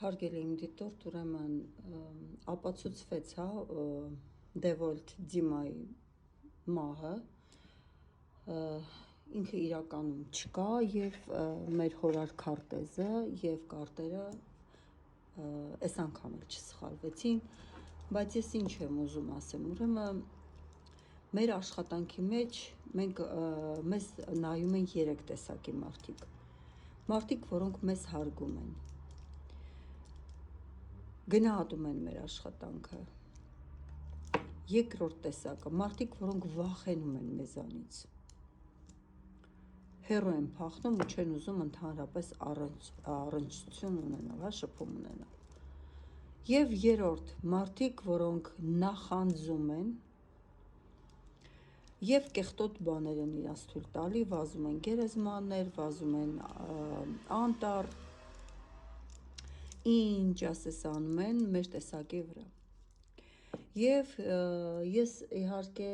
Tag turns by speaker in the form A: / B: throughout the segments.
A: Հարգելի իմ դիտորդ, ուրեմն ապացուցվեց, Դևոլտ Դիմայի մահը, ինքը իրականում չկա եւ մեր հորար քարտեզը եւ կարտերը այս անգամ էլ չսխալվեցին, բայց ես ինչ եմ ուզում ասեմ, ուրեմն մեր աշխատանքի մեջ մեզ նայում են 3 տեսակի մարդիկ, որոնք մեզ հարգում են, գնահատում են մեր աշխատանքը։ Երկրորդ տեսակը մարդիկ, որոնք վախենում են մեզանից, հեռու են փախնում ու չեն ուզում ընդհանրապես առնչություն ունենալ, շփում ունենալ։ Եվ երրորդ մարդիկ, որոնք նախանձում են եւ կեղտոտ բաներ են իրաց թույլ տալի, վազում են գերեզմաններ, վազում են անտառ, ինչ ասես անում են մեր տեսակի վրա։ Եվ ես իհարկե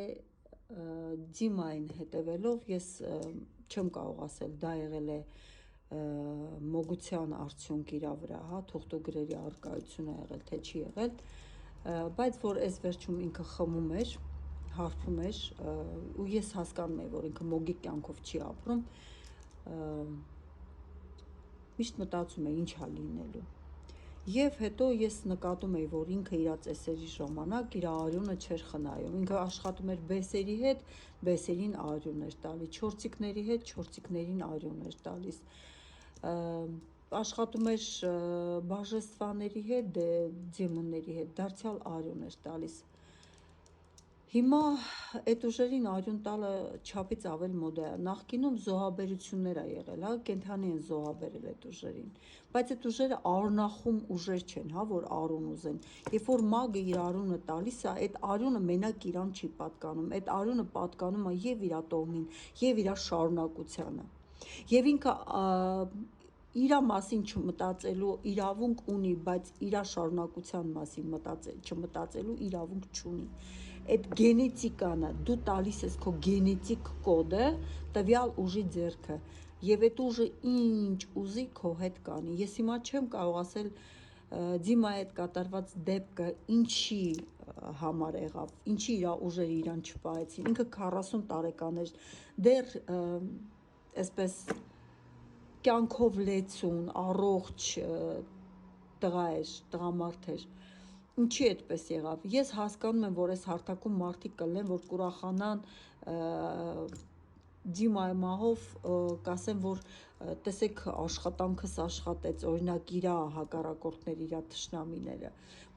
A: Դիմային հետևելով, ես չեմ կարող ասել դա եղել է մոգության արդյունք իրա վրա, թուղթուգրերի առկայություն է եղել, թե չի եղել, բայց որ այս վերջում ինքը խմում էր, հարբում էր, ու ես հասկանում եմ, որ ինքը մոգիկ կյանքով չի ապրում, միշտ մտածում եմ ինչ է լինելու։ Եվ հետո ես նկատում էի, որ ինքը իր ծեսերի ժամանակ իր արյունը չէր խնայում, ինքը աշխատում էր բեսերի հետ, բեսերին արյուն էր տալիս, չորցիկների հետ, չորցիկներին արյուն էր տալիս, աշխատում էր բաժեստվաների հետ, դեմոնների հետ, դարձյալ արյուն էր տալիս։ Հիմա այդ ուժերին արյուն տալը չափից ավել մոդա է, նախկինում զոհաբերություններ է եղել, կենդանի են զոհաբերել այդ ուժերին, բայց այդ ուժերը արյունախում ուժեր չեն, որ արյուն ուզեն, երբ որ մագը իր արյունը տալիս է, այդ արյունը մենակ իրան չի պատկանում, այդ արյունը պատկանում է եւ իր տոհմին, եւ իր շարունակությանը, եւ ինքը իրա մասին չմտածելու իրավունք ունի, բայց իրա շարունակության մասին չմտածելու իրավունք չունի։ Այդ գենետիկան է, դու տալիս ես քո գենետիկ կոդը տվյալ ուժի ձեռքը, եւ այդ ուժը ինչ ուզի քո հետ կանի։ Ես հիմա չեմ կարող ասել Դիմայի հետ կատարված դեպքը ինչի համար եղավ, ինչի իր ուժերը իրան չպահեցին, ինքը 40 տարեկան էր, դեռ այսպես կյանքով լեցուն, առողջ տղամարդ էր, ինչի այդպես եղավ։ Ես հասկանում եմ, որ այս հարթակում մարդիկ կլինեն, որ կուրախանան Դիմայի մահով, կասեն, որ տեսեք աշխատանքս աշխատեց, օրինակ իրա հակառակորդներ, իրա թշնամիները,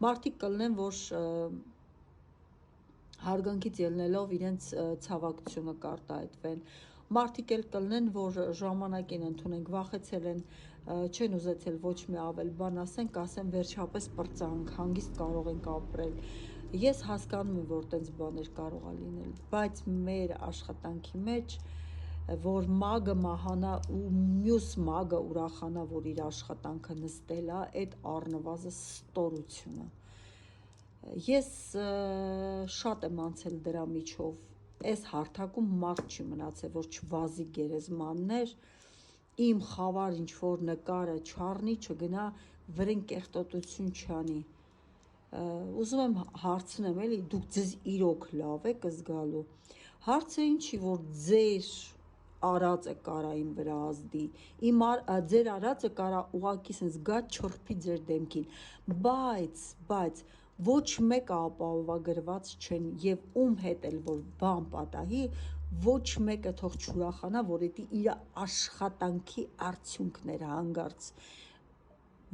A: մարդիկ կլինեն, որ հարգանքից ելնելով իրենց ցավակցությունը կարտահայտվեն, մարդիկ էլ կլինեն, որ ժամանակին ընդունենք, վախեցել են, չեն ուզեցել ոչ մի ավել բան ասեն, վերջապես պրծանք, հանգիստ կարող ենք ապրել։ Ես հասկանում եմ, որ տենց բաներ կարող է լինել, բայց մեր աշխատանքի մեջ, որ մագը մահանա ու մյուս մագը ուրախանա, որ իր աշխատանքը նստել է, այդ առնվազն ստորություն է։ Ես շատ եմ անցել դրա միջով, այս հարթակում մարդ չի մնացել, որ չվազի գերեզմաններ, իմ խավար ինչ-որ նկարը չառնի, չգնա վրեն կեղտոտություն չանի։ Ուզում եմ հարցնեմ, էլի, դուք ձեզ իրոք լավ եք զգալու։ Հարցը ինչի, որ ձեր արածը կարա իմ վրա ազդի, ձեր արածը կարա ուղղակի սենց գա չռփի ձեր դեմքին, բայց ոչ մեկը ապահովագրված չեն, եւ ում հետ էլ որ բան պատահի, ոչ մեկը թող չուրախանա, որ էդի իր աշխատանքի արդյունքն էր հանգարց,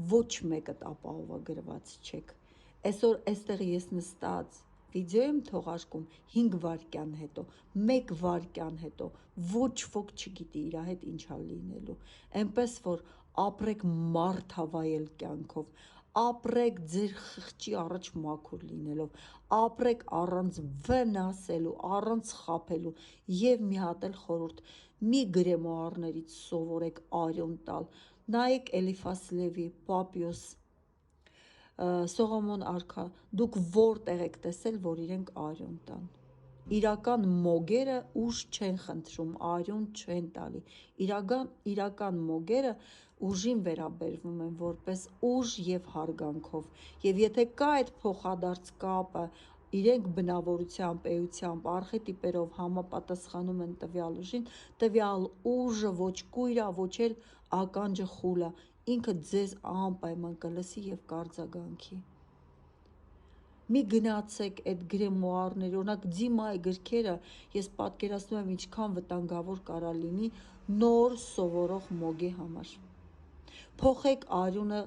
A: ոչ մեկդ ապահովագրված չեք։ Այսօր այստեղ ես նստած վիդեո եմ թողարկում 5 վայրկյան հետո, 1 վայրկյան հետո, ոչ ոք չգիտի իր հետ ինչ է լինելու, այնպես որ ապրեք մարդավայել կյանքով, ապրեք ձեր խղճի առաջ մաքուր լինելով, ապրեք առանց վնասելու, առանց խաբելու, եւ մի հատ էլ խորհուրդ, մի գրեմուարներից սովորեք արյուն տալ, նայեք Էլիֆաս Լևի, Պապիոս, Սողոմոն արքա, դուք որտեղ եք տեսել, որ իրենք արյուն տան։ իրական մոգերը ուժ չեն խնդրում, արյուն չեն տալի, իրական մոգերը ուժին վերաբերվում են որպես ուժ և հարգանքով, և եթե կա այդ փոխադարձ կապը, իրենք բնավորությամբ, էությամբ, արխետիպերով համապատասխանում են տվյալ ուժին, տվյալ ուժը ոչ կույր է, ոչ էլ ականջը խուլ է, ինքը ձեզ անպայման կլսի և կարձագանքի։ Մի գնացեք այդ գրեմուարների, օրինակ Դիմայի գրքերը, ես պատկերացնում եմ ինչքան վտանգավոր կարա լինի նոր սովորող մոգի համար։ Փոխեք արյունը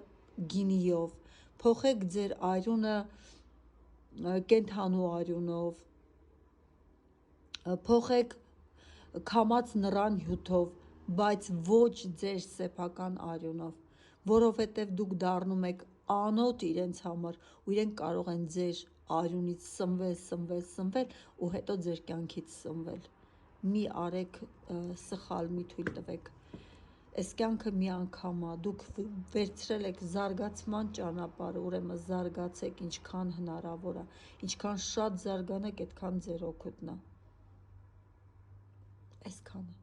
A: գինիով, փոխեք ձեր արյունը կենդանու արյունով, փոխեք քամած նռան հյութով, բայց ոչ ձեր սեփական արյունով, որովհետև դուք դառնում եք անոտ իրենց համար ու իրենք կարող են ձեր արյունից սնվել ու հետո ձեր կյանքից սնվել։ Մի արեք սխալ, մի թույլ տվեք, այս կյանքը մի անգամ է, դուք վերցրել եք զարգացման ճանապարհը, ուրեմն զարգացեք ինչքան հնարավոր է, ինչքան շատ զարգանեք, այդքան ձեր օգուտն է, այսքանը։